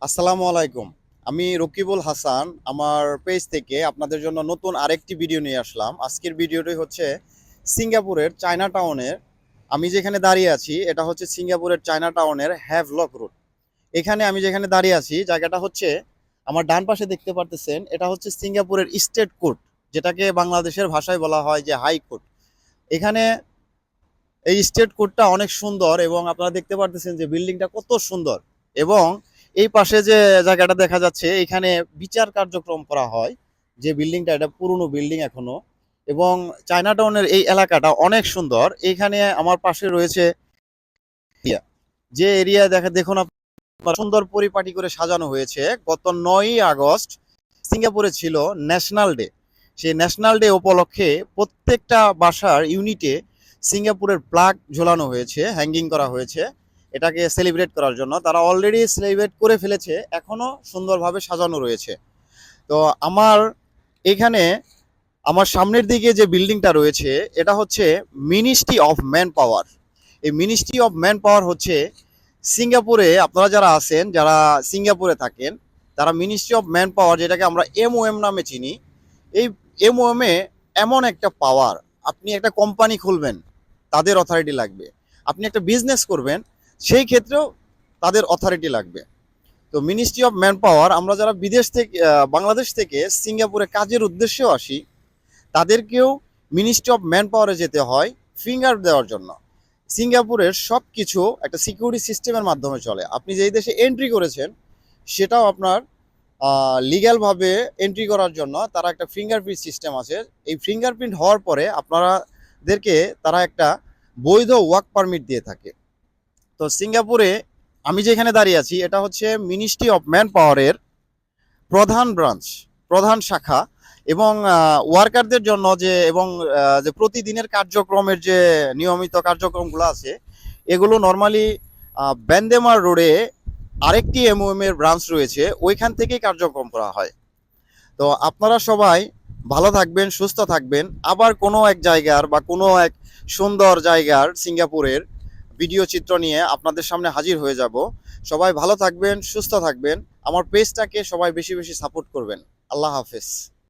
আসসালামু আলাইকুম। আমি রকিবুল হাসান। আমার পেজ থেকে আপনাদের জন্য নতুন আরেকটি ভিডিও নিয়ে আসলাম। আজকের ভিডিওটি হচ্ছে সিঙ্গাপুরের চায়না টাউনের। আমি যেখানে দাঁড়িয়ে আছি এটা হচ্ছে সিঙ্গাপুরের চায়না টাউনের হ্যাভলক রোড। এখানে আমি যেখানে দাঁড়িয়ে আছি জায়গাটা হচ্ছে আমার ডান পাশে দেখতে পারতেছেন, এটা হচ্ছে সিঙ্গাপুরের স্টেট কোর্ট, যেটাকে বাংলাদেশের ভাষায় বলা হয় যে হাই কোর্ট। এখানে এই স্টেট কোর্টটা অনেক সুন্দর এবং আপনারা দেখতে পারতেছেন যে বিল্ডিংটা কত সুন্দর। এবং এই পাশে যে জায়গাটা দেখা যাচ্ছে এখানে বিচার কার্যক্রম করা হয়। যে বিল্ডিংটা এটা পুরনো বিল্ডিং এখনো। এবং চায়না টাউনের এই এলাকাটা অনেক সুন্দর। এইখানে আমার পাশে রয়েছে এরিয়া, যে এরিয়া দেখুন আপনার সুন্দর পরিপাটি করে সাজানো হয়েছে। গত 9ই আগস্ট সিঙ্গাপুরে ছিল ন্যাশনাল ডে। সেই ন্যাশনাল ডে উপলক্ষে প্রত্যেকটা বাসার ইউনিটে সিঙ্গাপুরের প্লাগ ঝোলানো হয়েছে, হ্যাঙ্গিং করা হয়েছে এটাকে সেলিব্রেট করার জন্য। তারা অলরেডি সেলিব্রেট করে ফেলেছে, এখনো সুন্দরভাবে সাজানো রয়েছে। তো আমার এখানে আমার সামনের দিকে যে বিল্ডিংটা রয়েছে এটা হচ্ছে মিনিস্ট্রি অফ ম্যান পাওয়ার। এই মিনিস্ট্রি অফ ম্যান পাওয়ার হচ্ছে সিঙ্গাপুরে, আপনারা যারা আছেন, যারা সিঙ্গাপুরে থাকেন, তারা মিনিস্ট্রি অফ ম্যান পাওয়ার, যেটাকে আমরা এমওএম নামে চিনি, এই এমওএম এ এমন একটা পাওয়ার, আপনি একটা কোম্পানি খুলবেন তাদের অথরিটি লাগবে, আপনি একটা বিজনেস করবেন সেই ক্ষেত্রেও তাদের অথরিটি লাগবে। তো মিনিস্ট্রি অফ ম্যান পাওয়ার, আমরা যারা বিদেশ থেকে বাংলাদেশ থেকে সিঙ্গাপুরে কাজের উদ্দেশ্যেও আসি তাদেরকেও মিনিস্ট্রি অফ ম্যান পাওয়ারে যেতে হয় ফিঙ্গার দেওয়ার জন্য। সিঙ্গাপুরের সব কিছু একটা সিকিউরিটি সিস্টেমের মাধ্যমে চলে। আপনি যেই দেশে এন্ট্রি করেছেন সেটাও আপনার লিগ্যালভাবে এন্ট্রি করার জন্য তারা একটা ফিঙ্গারপ্রিন্ট সিস্টেম আছে। এই ফিঙ্গারপ্রিন্ট হওয়ার পরে আপনাদেরকে তারা একটা বৈধ ওয়ার্ক পারমিট দিয়ে থাকে। তো সিঙ্গাপুরে আমি যেখানে দাঁড়িয়ে আছি এটা হচ্ছে মিনিস্ট্রি অফ ম্যান পাওয়ারের প্রধান ব্রাঞ্চ, প্রধান শাখা। এবং ওয়ার্কারদের জন্য যে প্রতিদিনের কার্যক্রমের যে নিয়মিত কার্যক্রমগুলো আছে এগুলো নর্মালি ব্যান্ডেমার রোডে আরেকটি এমওএম এর ব্রাঞ্চ রয়েছে, ওইখান থেকেই কার্যক্রম করা হয়। তো আপনারা সবাই ভালো থাকবেন, সুস্থ থাকবেন। আবার কোনো এক জায়গার বা কোনো এক সুন্দর জায়গার সিঙ্গাপুরের ভিডিও চিত্র নিয়ে আপনাদের সামনে হাজির হয়ে যাব। সবাই ভালো থাকবেন, সুস্থ থাকবেন। আমার পেজটাকে সবাই বেশি বেশি সাপোর্ট করবেন। আল্লাহ হাফেজ।